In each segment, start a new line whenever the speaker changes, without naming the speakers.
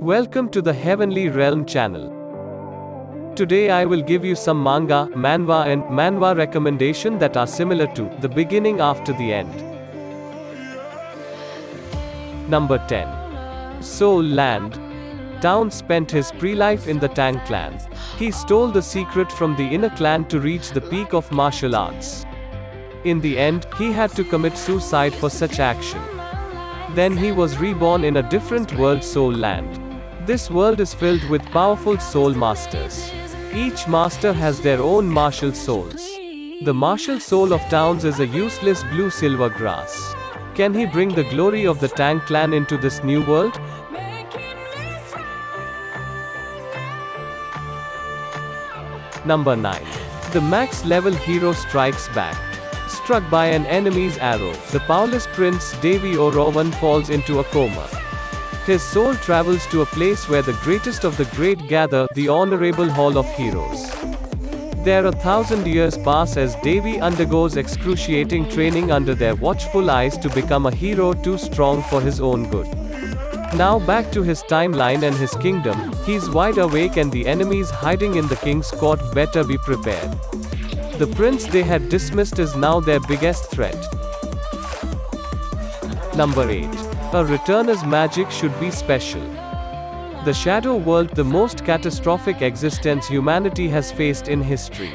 Welcome to the Heavenly Realm channel. Today I will give you some manga, manhwa and manhwa recommendation that are similar to The Beginning After the End. Number 10. Soul Land. Town spent his pre-life in the Tang clan. He stole the secret from the inner clan to reach the peak of martial arts. In the end, he had to commit suicide for such action. Then he was reborn in a different world, Soul Land. This world is filled with powerful soul masters. Each master has their own martial souls. The martial soul of Towns is a useless blue silver grass. Can he bring the glory of the Tang clan into this new world? Number 9. The max level hero strikes back. Struck by an enemy's arrow, the powerless prince Devi Orovan falls into a coma. His soul travels to a place where the greatest of the great gather, the Honorable Hall of Heroes. There 1,000 years pass as Devi undergoes excruciating training under their watchful eyes to become a hero too strong for his own good. Now back to his timeline and his kingdom, he's wide awake and the enemies hiding in the king's court better be prepared. The prince they had dismissed is now their biggest threat. Number 8. A returner's magic should be special. The Shadow World, the most catastrophic existence humanity has faced in history.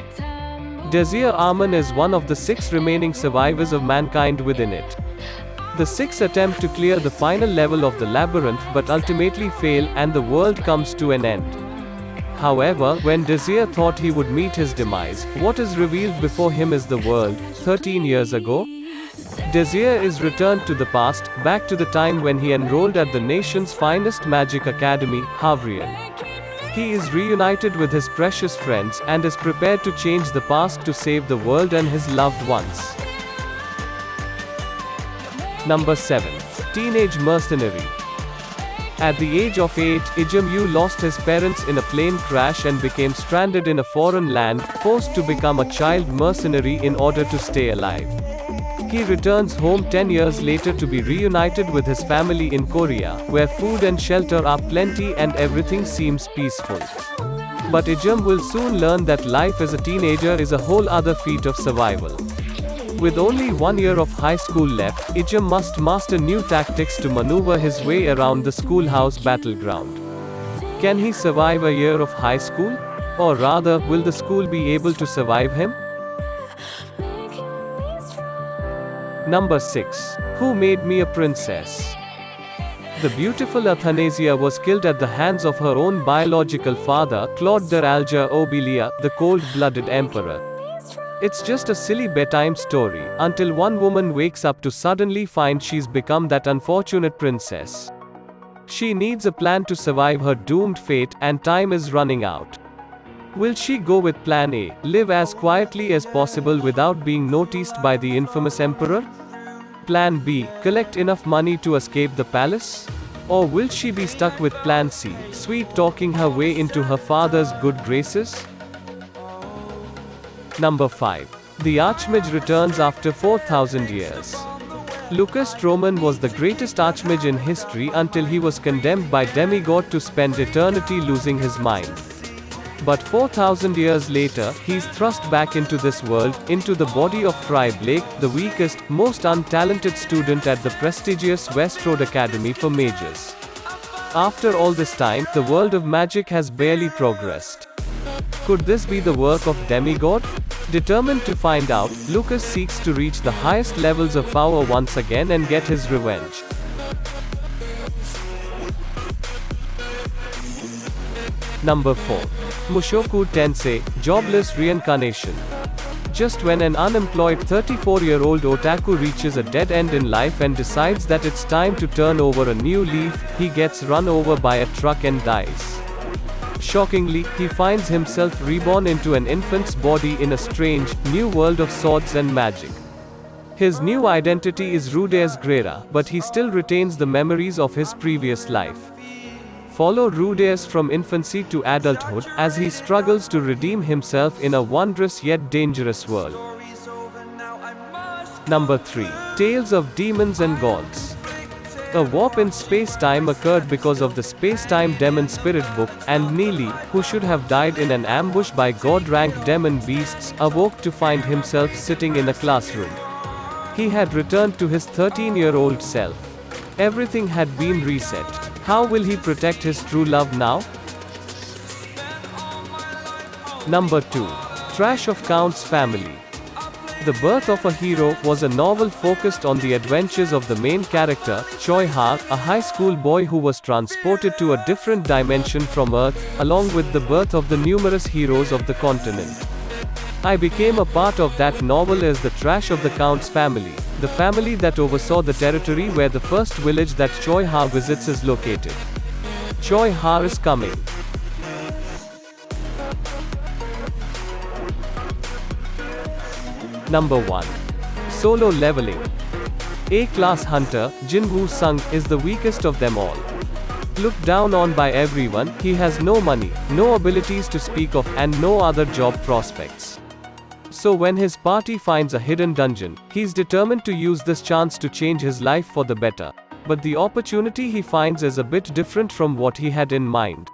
Dazir Aman is one of the 6 remaining survivors of mankind within it. The 6 attempt to clear the final level of the labyrinth but ultimately fail and the world comes to an end. However, when Dazir thought he would meet his demise, what is revealed before him is the world, 13 years ago. Dazir is returned to the past, back to the time when he enrolled at the nation's finest magic academy, Havrian. He is reunited with his precious friends and is prepared to change the past to save the world and his loved ones. Number 7. Teenage Mercenary. At the age of 8, Ijam Yu lost his parents in a plane crash and became stranded in a foreign land, forced to become a child mercenary in order to stay alive. He returns home 10 years later to be reunited with his family in Korea, where food and shelter are plenty and everything seems peaceful. But Ijam will soon learn that life as a teenager is a whole other feat of survival. With only 1 year of high school left, Ijam must master new tactics to maneuver his way around the schoolhouse battleground. Can he survive a year of high school? Or rather, will the school be able to survive him? Number 6. Who Made Me a Princess? The beautiful Athanasia was killed at the hands of her own biological father, Claude de Alger Obelia, the cold-blooded emperor. It's just a silly bedtime story, until one woman wakes up to suddenly find she's become that unfortunate princess. She needs a plan to survive her doomed fate, and time is running out. Will she go with plan A, live as quietly as possible without being noticed by the infamous emperor? Plan B, collect enough money to escape the palace? Or will she be stuck with plan C, sweet-talking her way into her father's good graces? Number 5. The Archmage returns after 4,000 years. Lucas Stroman was the greatest Archmage in history until he was condemned by demigod to spend eternity losing his mind. But 4,000 years later, he's thrust back into this world, into the body of Fry Blake, the weakest, most untalented student at the prestigious West Road Academy for Mages. After all this time, the world of magic has barely progressed. Could this be the work of demigod? Determined to find out, Lucas seeks to reach the highest levels of power once again and get his revenge. Number 4. Mushoku Tensei, Jobless Reincarnation. Just when an unemployed 34-year-old otaku reaches a dead end in life and decides that it's time to turn over a new leaf, he gets run over by a truck and dies. Shockingly, he finds himself reborn into an infant's body in a strange, new world of swords and magic. His new identity is Rudeus Grera, but he still retains the memories of his previous life. Follow Rudeus from infancy to adulthood, as he struggles to redeem himself in a wondrous yet dangerous world. Number 3. Tales of Demons and Gods. A warp in space-time occurred because of the space-time demon spirit book, and Neely, who should have died in an ambush by god-rank demon beasts, awoke to find himself sitting in a classroom. He had returned to his 13-year-old self. Everything had been reset. How will he protect his true love now? Number 2. Trash of Count's Family. The Birth of a Hero was a novel focused on the adventures of the main character, Choi Ha, a high school boy who was transported to a different dimension from Earth, along with the birth of the numerous heroes of the continent. I became a part of that novel as the Trash of the Count's Family, the family that oversaw the territory where the first village that Choi Ha visits is located. Choi Ha is coming. Number 1. Solo Leveling. A-class hunter, Jin Woo Sung, is the weakest of them all. Looked down on by everyone, he has no money, no abilities to speak of, and no other job prospects. So when his party finds a hidden dungeon, he's determined to use this chance to change his life for the better. But the opportunity he finds is a bit different from what he had in mind.